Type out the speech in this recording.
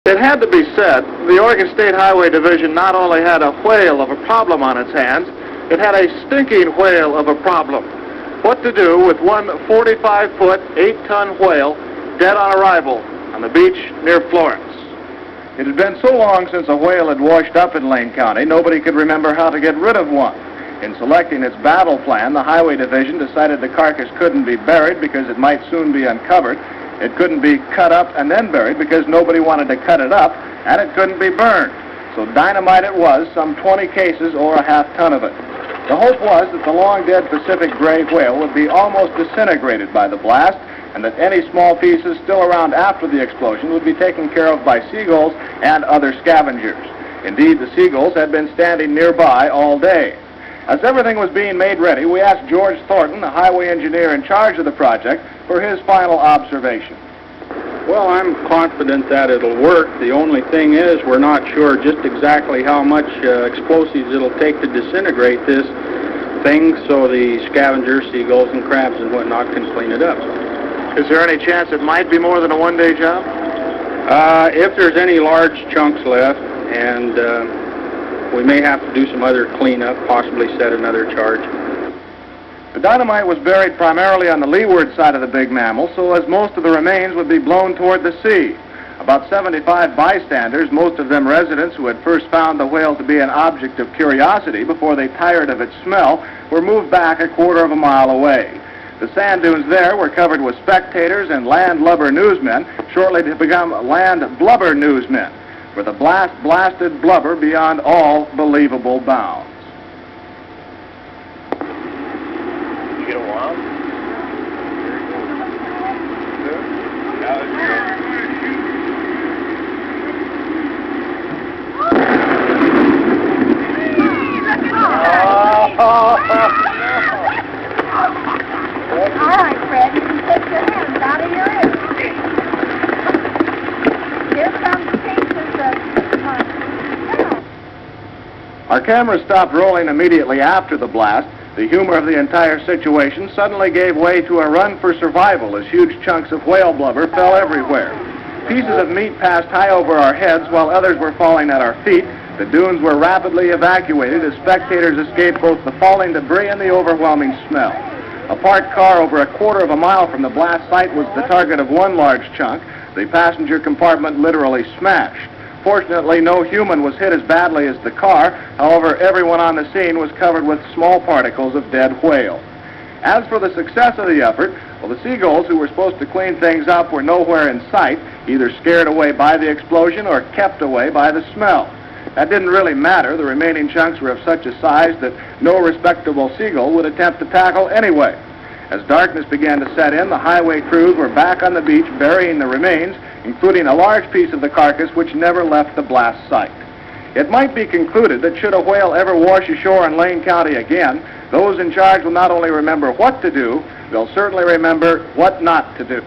It had to be said, the Oregon State Highway Division not only had a whale of a problem on its hands, it had a stinking whale of a problem. What to do with one 45-foot, 8-ton whale dead on arrival on the beach near Florence? It had been so long since a whale had washed up in Lane County, nobody could remember how to get rid of one. In selecting its battle plan, the Highway Division decided the carcass couldn't be buried because it might soon be uncovered. It couldn't be cut up and then buried because nobody wanted to cut it up, and it couldn't be burned. So dynamite it was, some 20 cases or a half-ton of it. The hope was that the long-dead Pacific gray whale would be almost disintegrated by the blast, and that any small pieces still around after the explosion would be taken care of by seagulls and other scavengers. Indeed, the seagulls had been standing nearby all day. As everything was being made ready, we asked George Thornton, the highway engineer in charge of the project, for his final observation. Well, I'm confident that it'll work. The only thing is we're not sure just exactly how much explosives it'll take to disintegrate this thing so the scavengers, seagulls and crabs and whatnot can clean it up. Is there any chance it might be more than a one-day job? If there's any large chunks left, and we may have to do some other cleanup, possibly set another charge. The dynamite was buried primarily on the leeward side of the big mammal, so as most of the remains would be blown toward the sea. About 75 bystanders, most of them residents who had first found the whale to be an object of curiosity before they tired of its smell, were moved back a quarter of a mile away. The sand dunes there were covered with spectators and landlubber newsmen, shortly to become land blubber newsmen, for the blast blasted blubber beyond all believable bounds. Get a while? All right, Fred, you can take your hands out of your ears. Here comes pieces of... Our camera stopped rolling immediately after the blast. The humor of the entire situation suddenly gave way to a run for survival as huge chunks of whale blubber fell everywhere. Pieces of meat passed high over our heads while others were falling at our feet. The dunes were rapidly evacuated as spectators escaped both the falling debris and the overwhelming smell. A parked car over a quarter of a mile from the blast site was the target of one large chunk. The passenger compartment literally smashed. Fortunately, no human was hit as badly as the car. However, everyone on the scene was covered with small particles of dead whale. As for the success of the effort, well, the seagulls who were supposed to clean things up were nowhere in sight, either scared away by the explosion or kept away by the smell. That didn't really matter. The remaining chunks were of such a size that no respectable seagull would attempt to tackle anyway. As darkness began to set in, the highway crews were back on the beach burying the remains, including a large piece of the carcass which never left the blast site. It might be concluded that should a whale ever wash ashore in Lane County again, those in charge will not only remember what to do, they'll certainly remember what not to do.